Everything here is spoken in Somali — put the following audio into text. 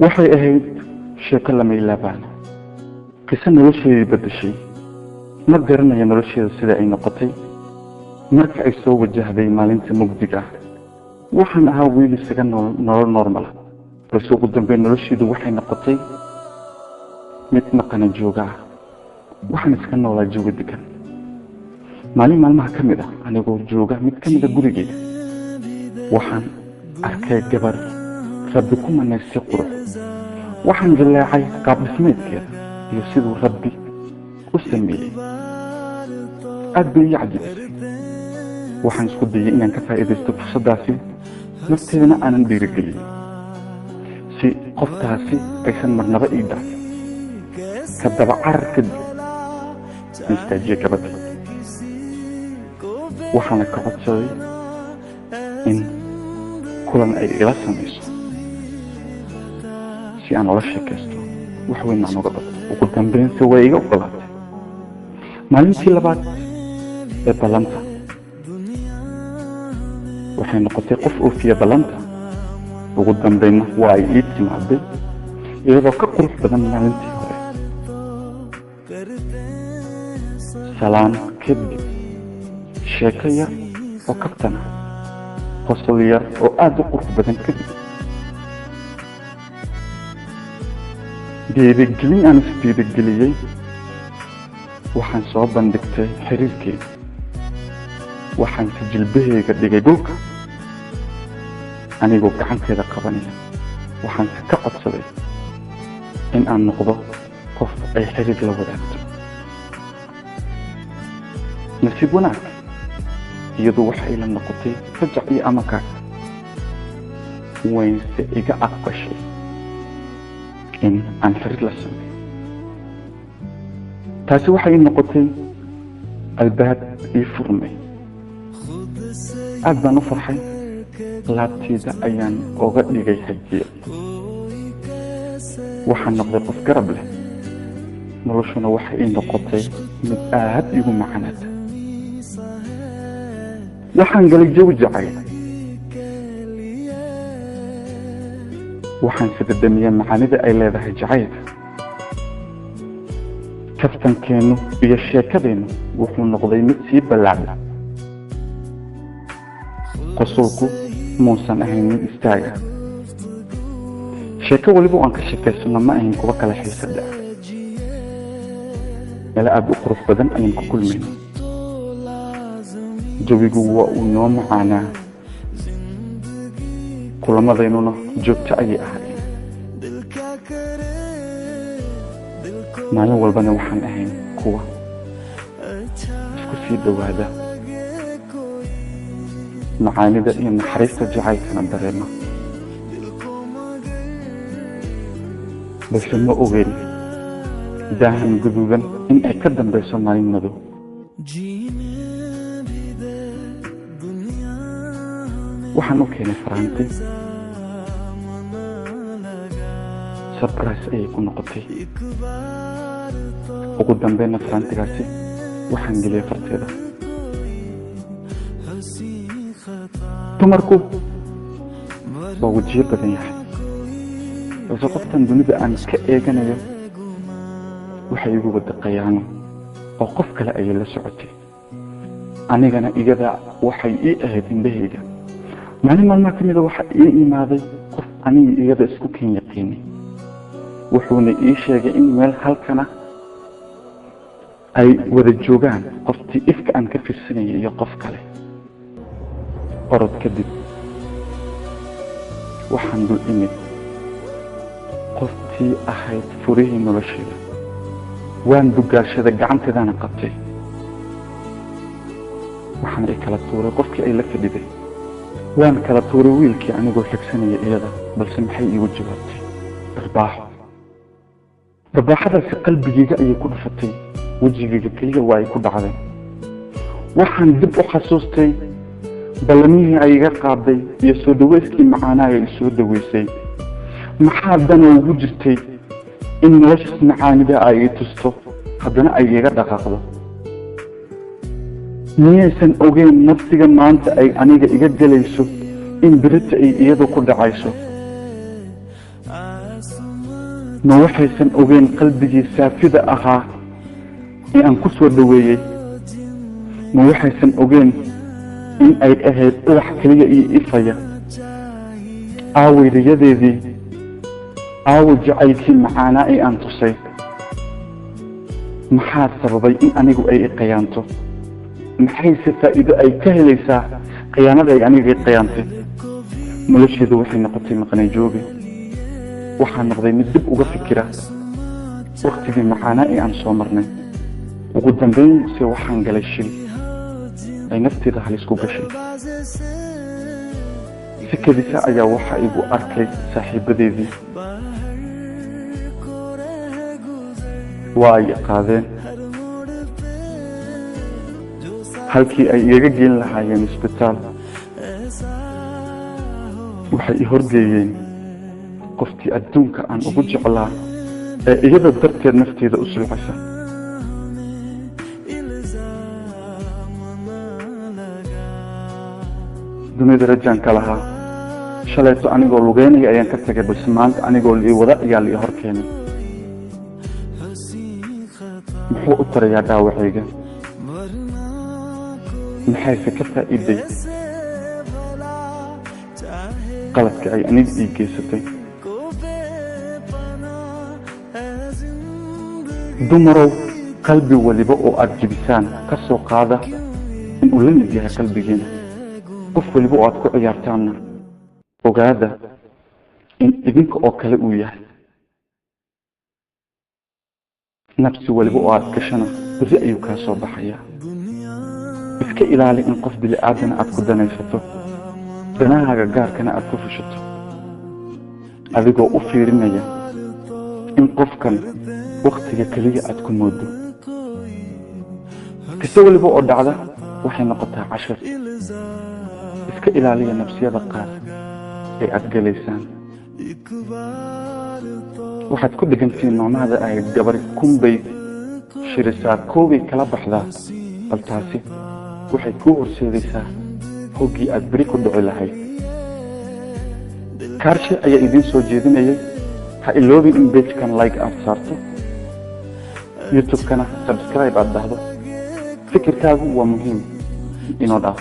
waxay ahayd sheeko lama ilaabaan qiso nolosheedii bedeshay ma garanayo nolosheeda sida ay noqotay marka ay soo wajahday maalinta mugdiga waxaan ahaa wiil isaga nolol normal balse ugu dambeyn nolosheedu waxay noqotay mid maqana jooga waxaan iska noolaa jawi degan maalin maalmaha ka mid ah anigoo jooga mid ka mid ah gurigeyga waxaan arkay gabar rabbi ku manaystay qurux waxaan jaleecay qaab dhismeedkeeda iyo siduu rabbi u sameeyey aad bay ii cajabisay waxaan isku dayay inaan ka faa'iidaysto fursadaasi nafteedana aanan dhiirigelin si qoftaasi aysan marnaba ii dhaafin ka daba carar kadib istaajiye gabadha waxaana ka codsaday in kulan ay ila samayso si aan ula sheekaysto wax weyn aan uga barto ugu dambeynse way iga ogolaatay maalintii labaad ee ballanta waxay noqotay qof oofiya ballanta ugu dambeynna waa ay ii timaaday iyadoo ka qurux badan maalintii hore salaan kadib sheeko yar oo kabtan ah qosol yar oo aad u qurux badan kadib dhiirigelin aan isdhiirigeliyey waxaan soo bandhigtay xiriirkeeda waxaan si jilbaheyga dhigay dhulka anigoo gacanteeda qabanaya waxaan si ka codsaday in aan noqdo qof ay xiriir la wadaagto nasiib wanaag iyadu waxay la noqotay fajac iyo amakaag waynse iga aqbashay in aan xiriir la sameeyo taasi waxay noqotay albaab ii furmay aad baan u farxay laabteeda ayaan oga dhigay hajiye waxaan noqday qof garab leh noloshuna waxay ii noqotay mid aad igu macanaata waxaan galay jawi jacayl waxaan sadadamiyey macaanida ay leedahay jacaylka kaftankeenu iyo sheekadeennu wuxuu noqday mid sii ballaacda qosolku muusan ahayn mid istaaga sheeko waliba aan ka sheekaysano ma ahayn kuwa kale xiisada meelo aad u qurux badan ayaan ku kulmayna jawigu waa uu noo macaanaa kulamadeennuna joogto ayay ahayd maalin walbana waxaan ahayn kuwa isku sii dhowaada macaanida iyo naxariista jacaylkana dareema balse ma ogeyn daahan guduudan in ay ka dambayso maalin madow waxaan u keenay faraanti surprise ayay ku noqotay ugu dambeynna faraantigaasi waxaan geliyay farteeda dumarku waa wajiyo badan yahay balse qoftan dunida aan ka eeganayo waxay igu wada qayaano oo qof kale ayay la socotay anigana iyada waxay ii ahayd indhahayga maalin maalmaha ka mida waxaa ii imaaday qof anigi iyada isku ken yaqiinay wuxuuna ii sheegay in meel halkana ay wada joogaan qoftii ifka aan ka fiirsanayay iyo qof kale orod kadib waxaan dul imid qoftii ahayd furihii nolosheeda waan dugaashaday gacanteedana qabtay waxaan ay kala tuuray qofkii ay la fadhiday waan kala tuuray wiilkii anigoo xigsanaya iyada balse maxay iigu jawaabtay darbaaxadaasi qalbigayga ayay ku dhufatay wejigayga keliya waa ay ku dhacday waxaan dib u xasuustay ballamihii ay iga qaaday iyo soo dhawayskii macaanaaga ay soo dhawaysay maxaa dana ugu jirtay in noloshaas macaanida ay i tusto haddana ay iga dhaqaaqdo miyaysan ogeyn nafsiga maanta ay aniga iga gelayso in birita ay iyadu ku dhacayso ma waxaysan ogeyn qalbigii saafida ahaa ee aan ku soo dhaweeyey ma waxaysan ogeyn in ay ahayd ubax kaliya iyo ifaya aaway riyadeedii aaway jacaylkii macaanaa ee aan tusay maxaa sababay in anigu ay iqiyaanto maxayse faa'iido ay ka helaysaa khiyaanada ay aniga iqiyaantay nolosheedu waxay noqotay maqnay joogi waxaan noqday mid dib uga fikira waqtigii macaanaa ee aan soo marnay ugu dambeyn se waxaan galay shil ay nafteeda halis ku gashay si kadisa ayaa waxa igu arkay saaxiibadeedii waa ay qaadeen halkii ay iga geen lahaayeen isbitaal waxay i horgeeyeen qoftii adduunka aan ugu jeclaa ee iyada darteed nafteeda u sulcaysa dunida rajaan ka lahaa shalayto anigoo lugeynaya ayaan ka tagay balse maanta anigoo lii wada ayaa lii hor keenay muxuu u tarayaa dhaawacayga maxayse ka faa'iiday qaladka ay aniga ii geysatay dumarow qalbi waliba oo aad jibisaan ka soo qaada inuu la mid yahay qalbigeena qof waliba oo aad ku ciyaartaanna ogaada in idinka oo kale uu yahay nafsi waliba oo aad gashana beri ayuu kaa soo baxayaa iska ilaali in qof bili aadana aad ku danaysato danahaaga gaarkana aad ku fushato adigoo u fiirinaya in qofkan waqtiga kaliya aad ku moodo kasta waliba oo dhacda waxay noqotaa cashar iska ilaaliya nafsiyada qaar ee aad galaysaan waxaad ku dhigantiin noocnada ahayd gabar kunbay shirisaa koobay kala baxdaa bal taasi waxay kuu horseedaysaa hoggii aad beri ku dhici lahayd kaarshe ayaa idiin soo jeedinayay ha iloobin in beejkan like aad saarto youtube-kana subscribe aad dhahdo fikirkaagu waa muhiim inoo dhaaf